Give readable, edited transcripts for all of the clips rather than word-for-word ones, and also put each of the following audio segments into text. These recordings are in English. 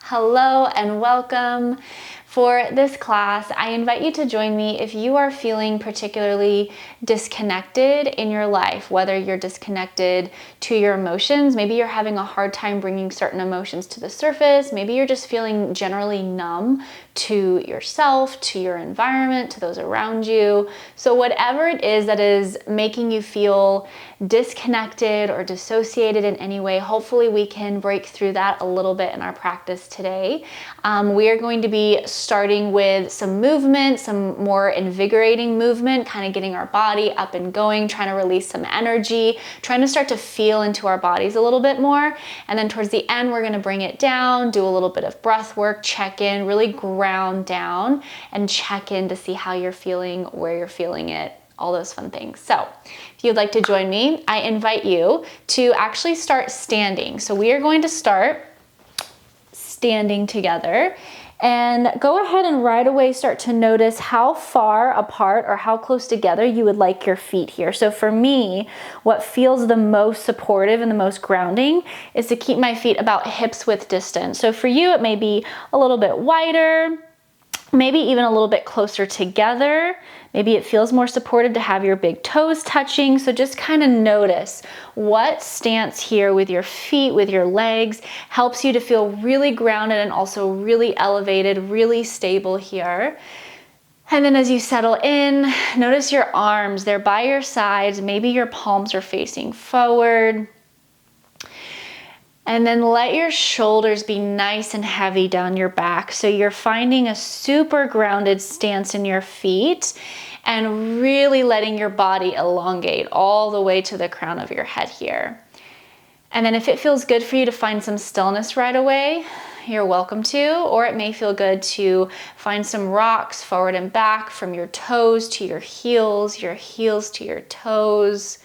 Hello and welcome. For this class, I invite you to join me if you are feeling particularly disconnected in your life, whether you're disconnected to your emotions, maybe you're having a hard time bringing certain emotions to the surface, maybe you're just feeling generally numb to yourself, to your environment, to those around you. So whatever it is that is making you feel disconnected or dissociated in any way, hopefully we can break through that a little bit in our practice today. We are going to be starting with some movement, some more invigorating movement, kind of getting our body up and going, trying to release some energy, trying to start to feel into our bodies a little bit more. And then towards the end, we're going to bring it down, do a little bit of breath work, check in, really ground down and check in to see how you're feeling, where you're feeling it, all those fun things. So if you'd like to join me, I invite you to actually start standing. So we are going to start standing together. And go ahead and right away start to notice how far apart or how close together you would like your feet here. So for me, what feels the most supportive and the most grounding is to keep my feet about hips width distance. So for you, it may be a little bit wider, maybe even a little bit closer together. Maybe it feels more supportive to have your big toes touching. So just kind of notice what stance here with your feet, with your legs, helps you to feel really grounded and also really elevated, really stable here. And then as you settle in, notice your arms, they're by your sides. Maybe your palms are facing forward. And then let your shoulders be nice and heavy down your back. So you're finding a super grounded stance in your feet and really letting your body elongate all the way to the crown of your head here. And then if it feels good for you to find some stillness right away, you're welcome to, or it may feel good to find some rocks forward and back from your toes to your heels to your toes.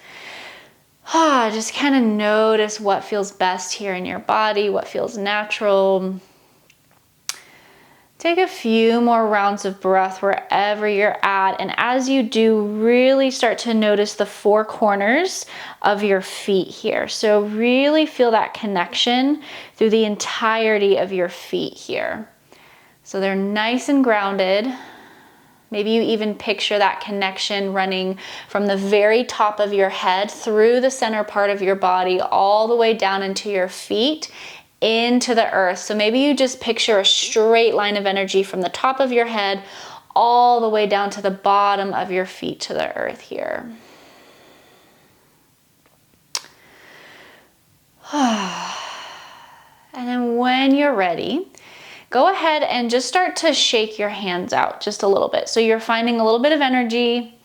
Just kind of notice what feels best here in your body, what feels natural. Take a few more rounds of breath wherever you're at. And as you do, really start to notice the four corners of your feet here. So really feel that connection through the entirety of your feet here. So they're nice and grounded. Maybe you even picture that connection running from the very top of your head through the center part of your body, all the way down into your feet, into the earth. So maybe you just picture a straight line of energy from the top of your head all the way down to the bottom of your feet to the earth here. And then when you're ready, go ahead and just start to shake your hands out just a little bit. So you're finding a little bit of energy.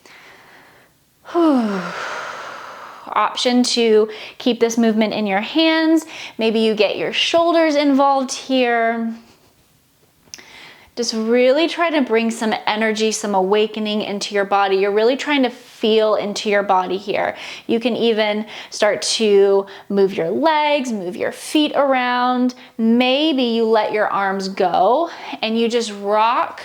Option to keep this movement in your hands. Maybe you get your shoulders involved here. Just really try to bring some energy, some awakening into your body. You're really trying to feel into your body here. You can even start to move your legs, move your feet around. Maybe you let your arms go and you just rock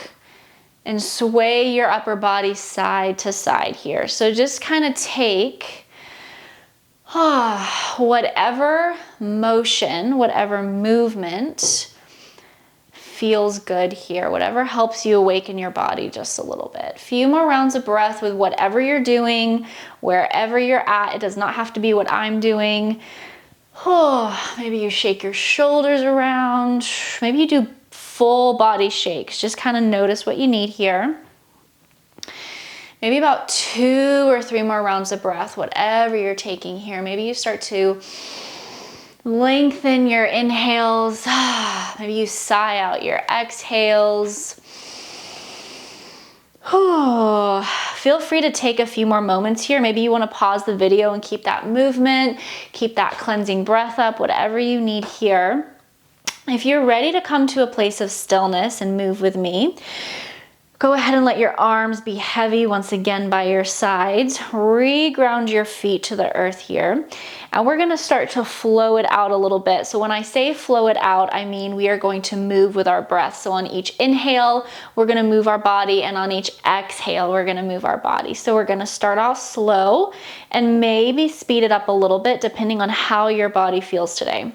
and sway your upper body side to side here. So just kind of take whatever motion, whatever movement feels good here, whatever helps you awaken your body just a little bit. Few more rounds of breath with whatever you're doing, wherever you're at. It does not have to be what I'm doing. Maybe you shake your shoulders around. Maybe you do full body shakes. Just kind of notice what you need here. Maybe about 2 or 3 more rounds of breath, whatever you're taking here. Maybe you start to lengthen your inhales. Maybe you sigh out your exhales. Feel free to take a few more moments here. Maybe you want to pause the video and keep that movement, keep that cleansing breath up, whatever you need here. If you're ready to come to a place of stillness and move with me, go ahead and let your arms be heavy once again by your sides. Reground your feet to the earth here. And we're gonna start to flow it out a little bit. So when I say flow it out, I mean we are going to move with our breath. So on each inhale, we're gonna move our body, and on each exhale, we're gonna move our body. So we're gonna start off slow and maybe speed it up a little bit depending on how your body feels today.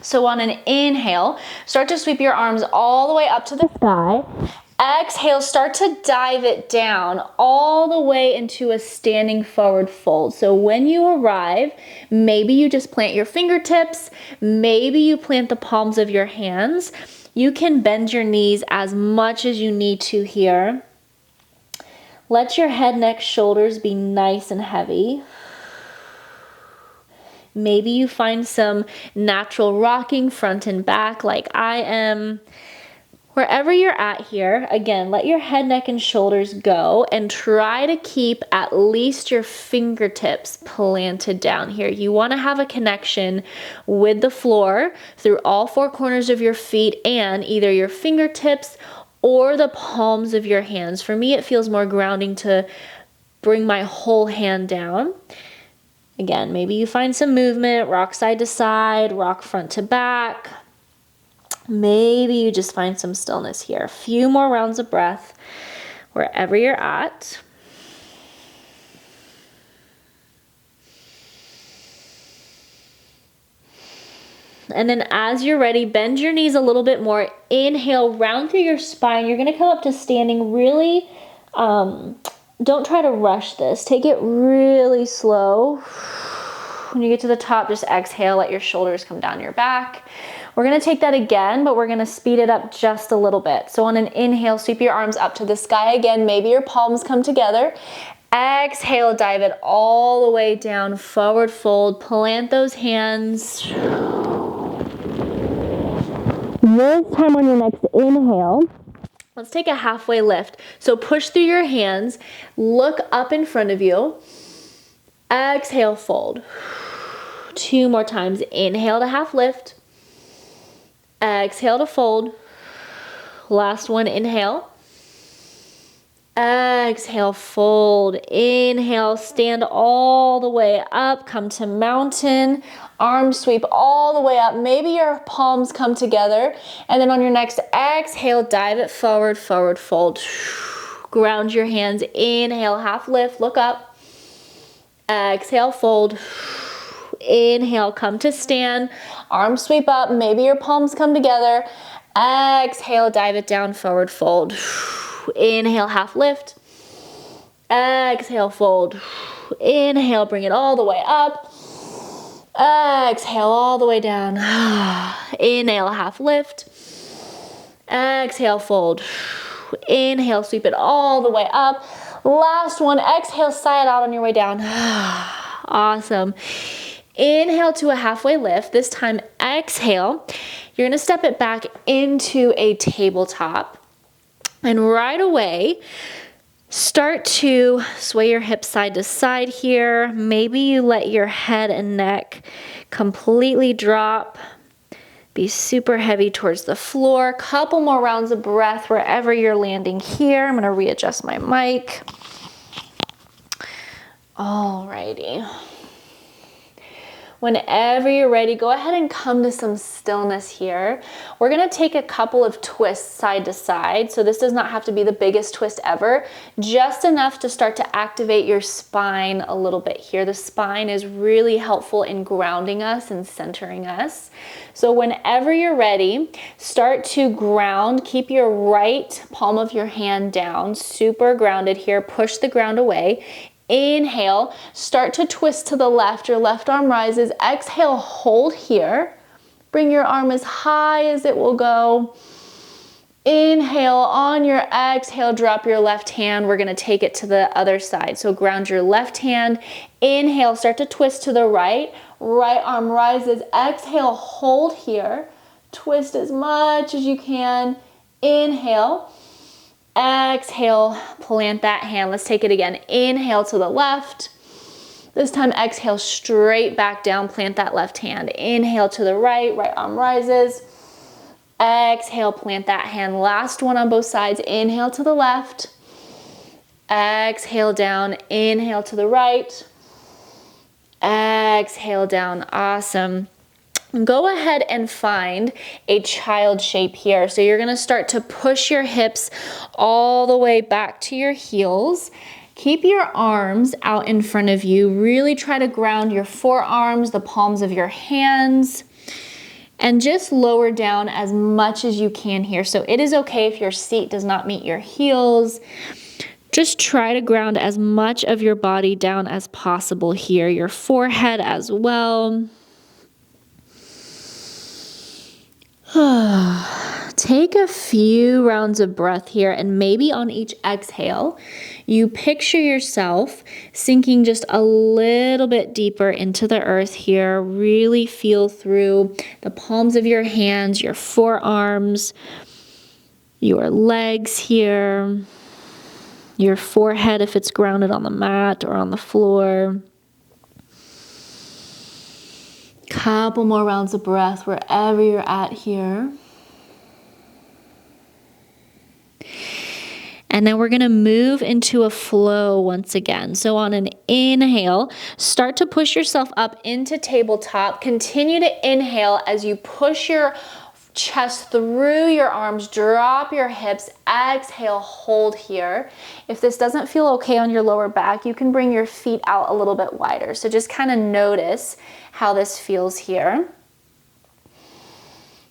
So on an inhale, start to sweep your arms all the way up to the sky. Exhale, start to dive it down all the way into a standing forward fold. So when you arrive, maybe you just plant your fingertips, maybe you plant the palms of your hands. You can bend your knees as much as you need to here. Let your head, neck, shoulders be nice and heavy. Maybe you find some natural rocking front and back like I am. Wherever you're at here, again, let your head, neck, and shoulders go and try to keep at least your fingertips planted down here. You want to have a connection with the floor through all four corners of your feet and either your fingertips or the palms of your hands. For me, it feels more grounding to bring my whole hand down. Again, maybe you find some movement, rock side to side, rock front to back. Maybe you just find some stillness here. A few more rounds of breath wherever you're at. And then as you're ready, bend your knees a little bit more. Inhale, round through your spine. You're going to come up to standing. Really, don't try to rush this. Take it really slow. When you get to the top, just exhale. Let your shoulders come down your back. We're going to take that again, but we're going to speed it up just a little bit. So on an inhale, sweep your arms up to the sky again. Maybe your palms come together. Exhale, dive it all the way down, forward fold. Plant those hands. This time on your next inhale, let's take a halfway lift. So push through your hands, look up in front of you. Exhale, fold. 2 more times. Inhale to half lift. Exhale to fold. Last one, inhale. Exhale, fold. Inhale, stand all the way up. Come to mountain. Arms sweep all the way up. Maybe your palms come together. And then on your next exhale, dive it forward, forward fold. Ground your hands. Inhale, half lift. Look up. Exhale, fold. Inhale, come to stand. Arms sweep up. Maybe your palms come together. Exhale, dive it down, forward fold. Inhale, half lift. Exhale, fold. Inhale, bring it all the way up. Exhale, all the way down. Inhale, half lift. Exhale, fold. Inhale, sweep it all the way up. Last one, exhale, sigh it out on your way down. Awesome. Inhale to a halfway lift. This time, exhale. You're going to step it back into a tabletop. And right away, start to sway your hips side to side here. Maybe you let your head and neck completely drop. Be super heavy towards the floor. Couple more rounds of breath wherever you're landing here. I'm going to readjust my mic. Alrighty. Whenever you're ready, go ahead and come to some stillness here. We're gonna take a couple of twists side to side. So this does not have to be the biggest twist ever, just enough to start to activate your spine a little bit here. The spine is really helpful in grounding us and centering us. So whenever you're ready, start to ground. Keep your right palm of your hand down, super grounded here. Push the ground away. Inhale, start to twist to the left. Your left arm rises. Exhale, hold here. Bring your arm as high as it will go. Inhale, on your exhale, drop your left hand. We're gonna take it to the other side. So ground your left hand. Inhale, start to twist to the right. Right arm rises. Exhale, hold here. Twist as much as you can. Inhale. Exhale, plant that hand. Let's take it again. Inhale to the left. This time, exhale straight back down. Plant that left hand. Inhale to the right. Right arm rises. Exhale, plant that hand. Last one on both sides. Inhale to the left. Exhale down. Inhale to the right. Exhale down. Awesome. Go ahead and find a child shape here. So you're gonna start to push your hips all the way back to your heels. Keep your arms out in front of you. Really try to ground your forearms, the palms of your hands. And just lower down as much as you can here. So it is okay if your seat does not meet your heels. Just try to ground as much of your body down as possible here, your forehead as well. Take a few rounds of breath here, and maybe on each exhale, you picture yourself sinking just a little bit deeper into the earth here. Really feel through the palms of your hands, your forearms, your legs here, your forehead if it's grounded on the mat or on the floor. Couple more rounds of breath wherever you're at here. And then we're going to move into a flow once again. So on an inhale, start to push yourself up into tabletop. Continue to inhale as you push your chest through your arms, drop your hips, exhale, hold here. If this doesn't feel okay on your lower back, you can bring your feet out a little bit wider. So just kind of notice how this feels here.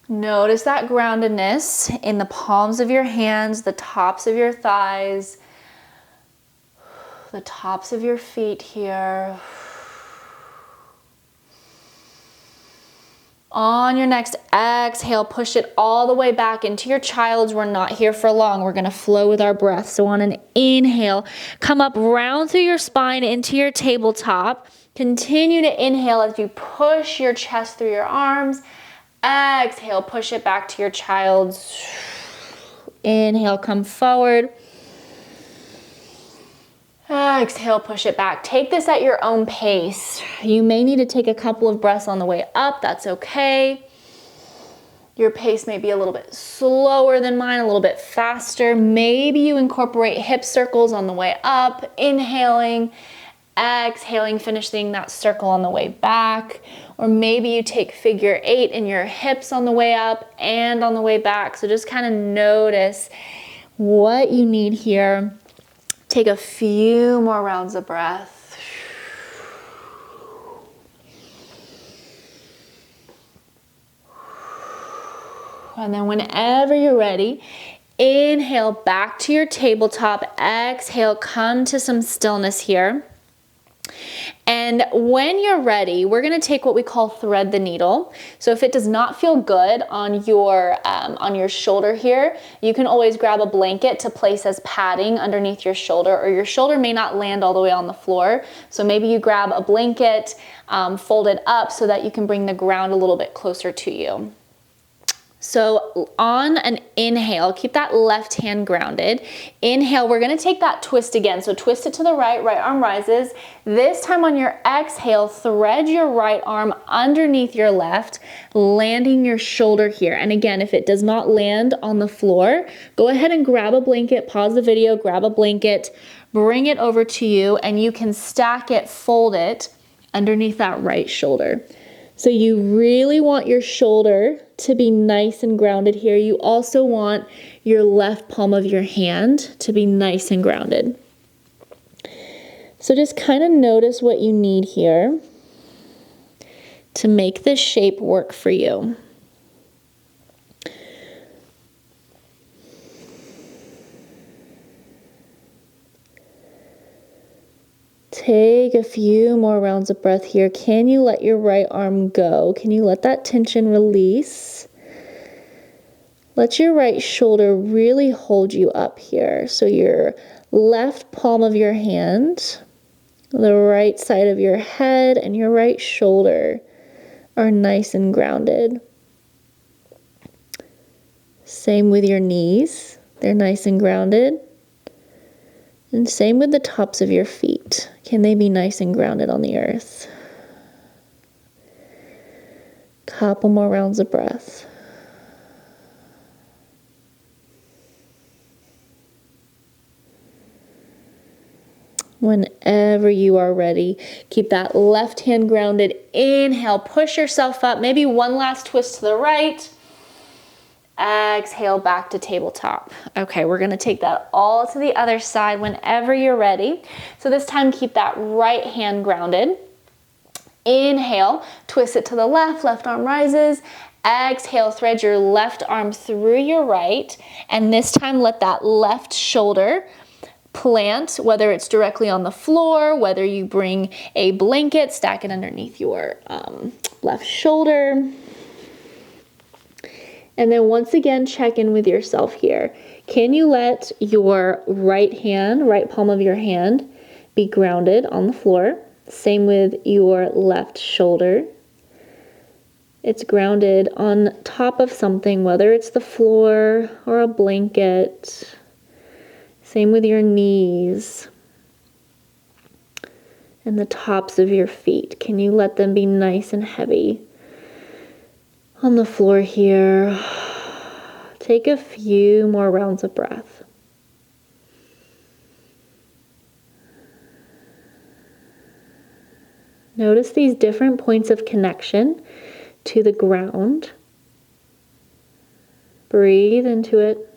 Notice that groundedness in the palms of your hands, the tops of your thighs, the tops of your feet here. On your next exhale, push it all the way back into your child's. We're not here for long. We're going to flow with our breath. So on an inhale, come up round through your spine into your tabletop. Continue to inhale as you push your chest through your arms. Exhale, push it back to your child's. Inhale, come forward. Exhale, push it back. Take this at your own pace. You may need to take a couple of breaths on the way up. That's okay. Your pace may be a little bit slower than mine, a little bit faster. Maybe you incorporate hip circles on the way up, inhaling, exhaling, finishing that circle on the way back. Or maybe you take figure 8 in your hips on the way up and on the way back. So just kind of notice what you need here. Take a few more rounds of breath. And then whenever you're ready, inhale back to your tabletop. Exhale, come to some stillness here. And when you're ready, we're going to take what we call thread the needle. So if it does not feel good on your shoulder here, you can always grab a blanket to place as padding underneath your shoulder, or your shoulder may not land all the way on the floor. So maybe you grab a blanket, fold it up so that you can bring the ground a little bit closer to you. So on an inhale, keep that left hand grounded. Inhale, we're going to take that twist again. So twist it to the right, right arm rises. This time on your exhale, thread your right arm underneath your left, landing your shoulder here. And again, if it does not land on the floor, go ahead and grab a blanket, pause the video, grab a blanket, bring it over to you, and you can stack it, fold it underneath that right shoulder. So you really want your shoulder to be nice and grounded here. You also want your left palm of your hand to be nice and grounded. So just kind of notice what you need here to make this shape work for you. Take a few more rounds of breath here. Can you let your right arm go? Can you let that tension release? Let your right shoulder really hold you up here. So your left palm of your hand, the right side of your head, and your right shoulder are nice and grounded. Same with your knees. They're nice and grounded. And same with the tops of your feet. Can they be nice and grounded on the earth? Couple more rounds of breath. Whenever you are ready, keep that left hand grounded. Inhale, push yourself up. Maybe one last twist to the right. Exhale back to tabletop. Okay, we're going to take that all to the other side whenever you're ready. So this time, keep that right hand grounded. Inhale, twist it to the left, left arm rises. Exhale, thread your left arm through your right, and this time let that left shoulder plant, whether it's directly on the floor, whether you bring a blanket, stack it underneath your left shoulder. And then once again, check in with yourself here. Can you let your right hand, right palm of your hand, be grounded on the floor? Same with your left shoulder. It's grounded on top of something, whether it's the floor or a blanket. Same with your knees and the tops of your feet. Can you let them be nice and heavy on the floor here? Take a few more rounds of breath. Notice these different points of connection to the ground. Breathe into it.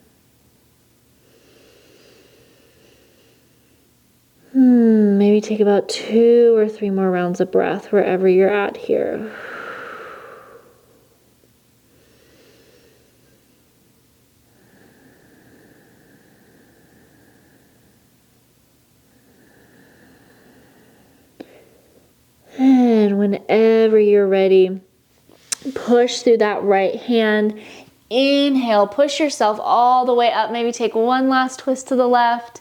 Maybe take about 2 or 3 more rounds of breath wherever you're at here. And whenever you're ready, push through that right hand. Inhale, push yourself all the way up. Maybe take one last twist to the left.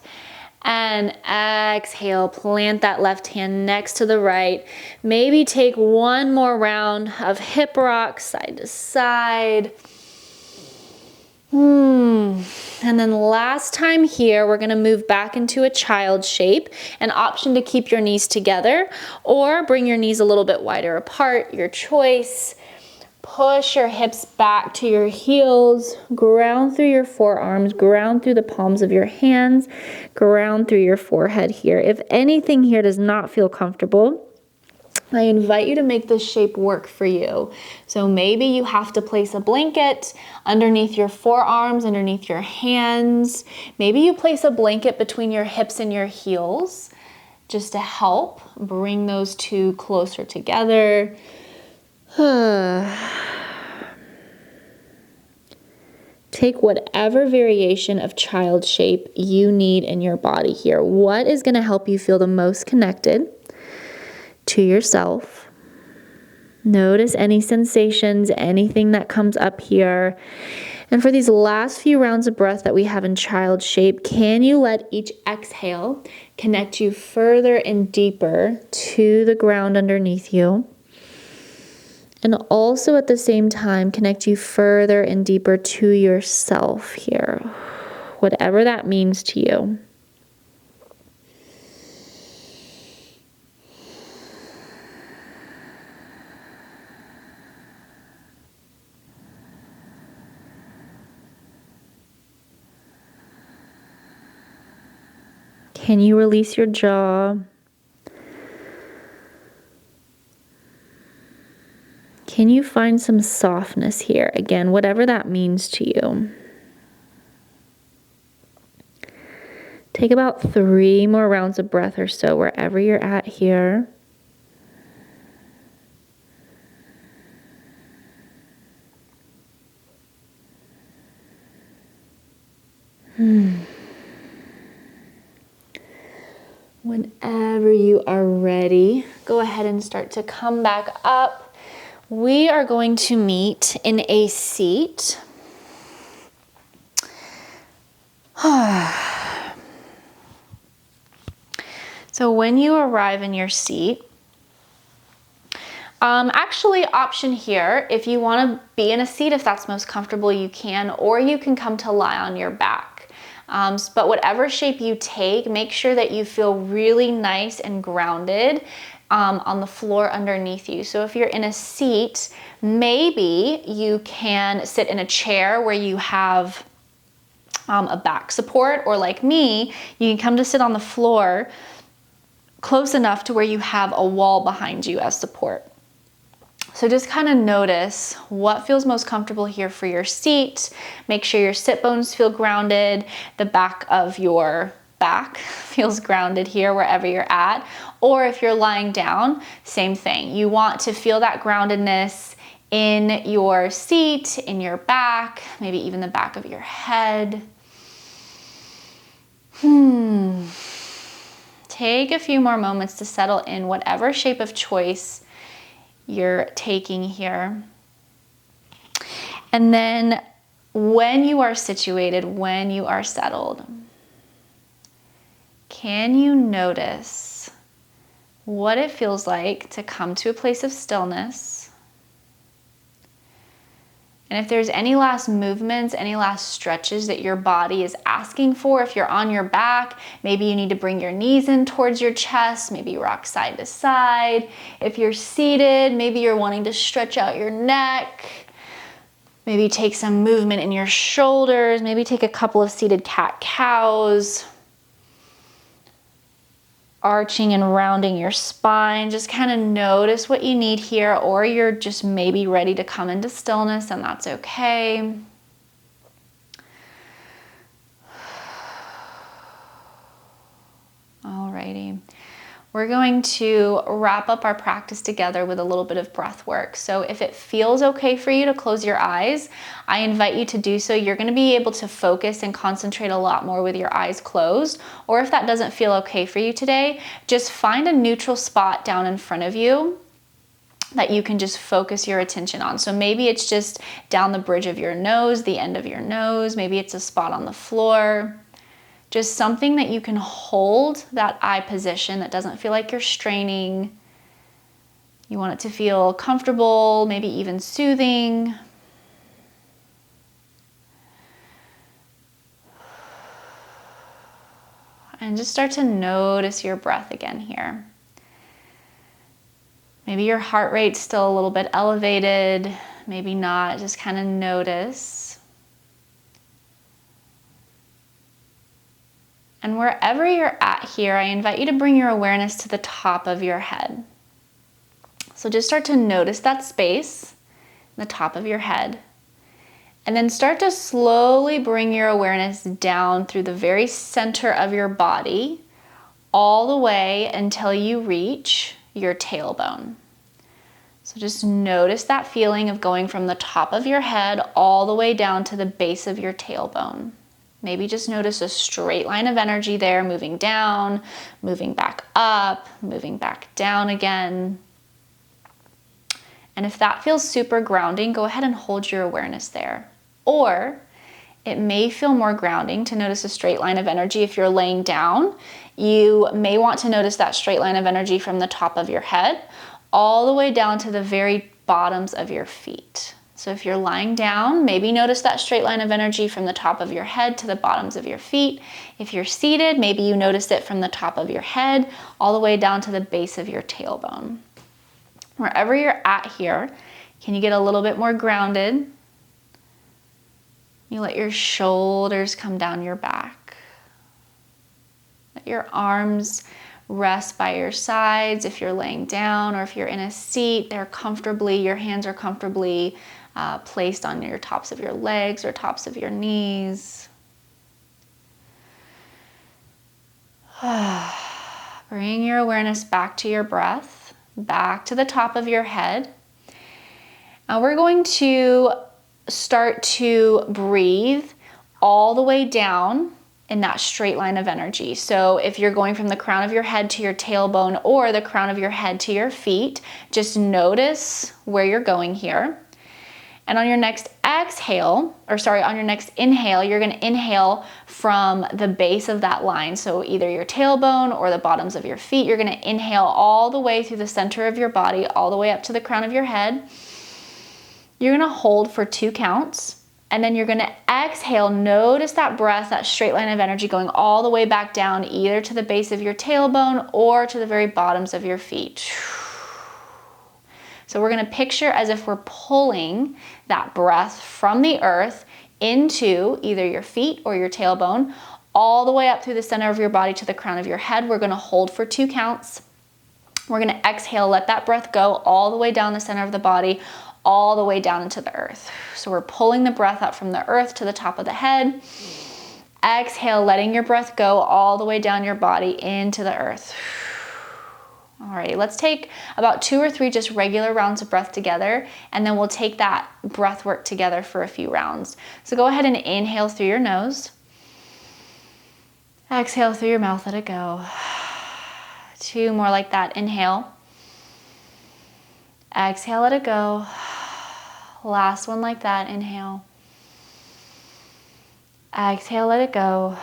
And exhale, plant that left hand next to the right. Maybe take one more round of hip rock, side to side. And then last time here, we're gonna move back into a child shape. An option to keep your knees together or bring your knees a little bit wider apart, your choice. Push your hips back to your heels, ground through your forearms, ground through the palms of your hands, ground through your forehead here. If anything here does not feel comfortable, I invite you to make this shape work for you. So maybe you have to place a blanket underneath your forearms, underneath your hands. Maybe you place a blanket between your hips and your heels just to help bring those two closer together. Take whatever variation of child shape you need in your body here. What is going to help you feel the most connected to yourself? Notice any sensations, anything that comes up here. And for these last few rounds of breath that we have in child shape, can you let each exhale connect you further and deeper to the ground underneath you? And also at the same time, connect you further and deeper to yourself here, whatever that means to you. Can you release your jaw? Can you find some softness here? Again, whatever that means to you. Take about 3 more rounds of breath or so wherever you're at here. Whenever you are ready, go ahead and start to come back up. We are going to meet in a seat. So when you arrive in your seat, actually option here, if you want to be in a seat, if that's most comfortable, you can, or you can come to lie on your back. But whatever shape you take, make sure that you feel really nice and grounded on the floor underneath you. So if you're in a seat, maybe you can sit in a chair where you have a back support, or like me, you can come to sit on the floor close enough to where you have a wall behind you as support. So just kind of notice what feels most comfortable here for your seat. Make sure your sit bones feel grounded, the back of your back feels grounded here wherever you're at. Or if you're lying down, same thing. You want to feel that groundedness in your seat, in your back, maybe even the back of your head. Take a few more moments to settle in whatever shape of choice you're taking here. And then when you are situated, when you are settled, can you notice what it feels like to come to a place of stillness? And if there's any last movements, any last stretches that your body is asking for, if you're on your back, maybe you need to bring your knees in towards your chest, maybe rock side to side. If you're seated, maybe you're wanting to stretch out your neck. Maybe take some movement in your shoulders, maybe take a couple of seated cat-cows. Arching and rounding your spine. Just kind of notice what you need here, or you're just maybe ready to come into stillness, and that's okay. Alrighty. We're going to wrap up our practice together with a little bit of breath work. So if it feels okay for you to close your eyes, I invite you to do so. You're going to be able to focus and concentrate a lot more with your eyes closed. Or if that doesn't feel okay for you today, just find a neutral spot down in front of you that you can just focus your attention on. So maybe it's just down the bridge of your nose, the end of your nose. Maybe it's a spot on the floor. Just something that you can hold that eye position that doesn't feel like you're straining. You want it to feel comfortable, maybe even soothing. And just start to notice your breath again here. Maybe your heart rate's still a little bit elevated, maybe not. Just kind of notice. And wherever you're at here, I invite you to bring your awareness to the top of your head. So just start to notice that space, the top of your head. And then start to slowly bring your awareness down through the very center of your body, all the way until you reach your tailbone. So just notice that feeling of going from the top of your head all the way down to the base of your tailbone. Maybe just notice a straight line of energy there, moving down, moving back up, moving back down again. And if that feels super grounding, go ahead and hold your awareness there. Or it may feel more grounding to notice a straight line of energy. If you're laying down, you may want to notice that straight line of energy from the top of your head all the way down to the very bottoms of your feet. So if you're lying down, maybe notice that straight line of energy from the top of your head to the bottoms of your feet. If you're seated, maybe you notice it from the top of your head all the way down to the base of your tailbone. Wherever you're at here, can you get a little bit more grounded? You let your shoulders come down your back. Let your arms rest by your sides. If you're laying down or if you're in a seat, your hands are comfortably placed on your tops of your legs or tops of your knees. Bring your awareness back to your breath, back to the top of your head. Now we're going to start to breathe all the way down in that straight line of energy. So if you're going from the crown of your head to your tailbone or the crown of your head to your feet, just notice where you're going here. And on your next inhale, you're going to inhale from the base of that line. So either your tailbone or the bottoms of your feet. You're going to inhale all the way through the center of your body, all the way up to the crown of your head. You're going to hold for 2 counts. And then you're going to exhale. Notice that breath, that straight line of energy going all the way back down, either to the base of your tailbone or to the very bottoms of your feet. So we're going to picture as if we're pulling that breath from the earth into either your feet or your tailbone, all the way up through the center of your body to the crown of your head. We're going to hold for 2 counts. We're going to exhale, let that breath go all the way down the center of the body, all the way down into the earth. So we're pulling the breath up from the earth to the top of the head. Exhale, letting your breath go all the way down your body into the earth. All Alrighty, let's take about 2 or 3 just regular rounds of breath together, and then we'll take that breath work together for a few rounds. So go ahead and inhale through your nose. Exhale through your mouth, let it go. 2 more like that. Inhale. Exhale, let it go. Last one like that. Inhale. Exhale, let it go.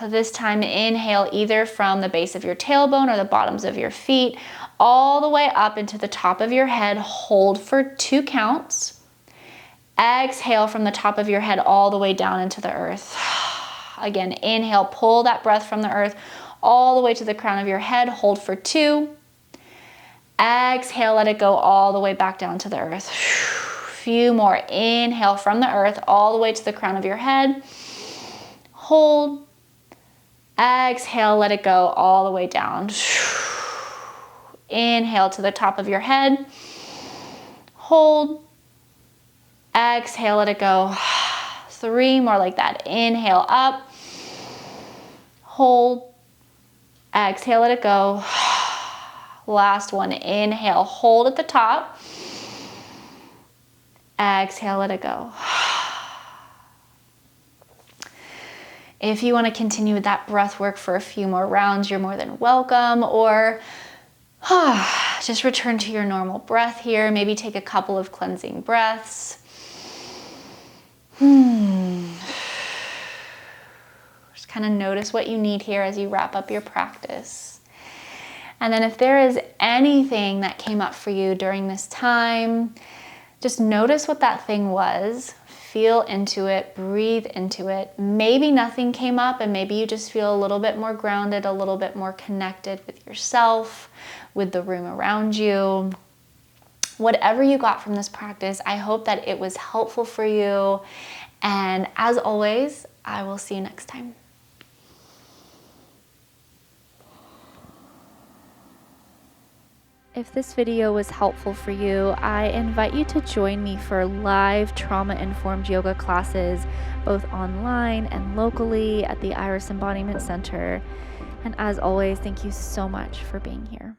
This time, inhale either from the base of your tailbone or the bottoms of your feet, all the way up into the top of your head. Hold for 2 counts. Exhale from the top of your head all the way down into the earth. Again, inhale, pull that breath from the earth all the way to the crown of your head. Hold for 2. Exhale, let it go all the way back down to the earth. Few more. Inhale from the earth all the way to the crown of your head. Hold. Exhale, let it go all the way down. Inhale to the top of your head. Hold. Exhale, let it go. 3 more like that. Inhale up. Hold. Exhale, let it go. Last one. Inhale, hold at the top. Exhale, let it go. If you want to continue with that breath work for a few more rounds, you're more than welcome, or just return to your normal breath here. Maybe take a couple of cleansing breaths. Just kind of notice what you need here as you wrap up your practice. And then if there is anything that came up for you during this time, just notice what that thing was. Feel into it, breathe into it. Maybe nothing came up and maybe you just feel a little bit more grounded, a little bit more connected with yourself, with the room around you. Whatever you got from this practice, I hope that it was helpful for you. And as always, I will see you next time. If this video was helpful for you, I invite you to join me for live trauma-informed yoga classes, both online and locally at the Iris Embodiment Center. And as always, thank you so much for being here.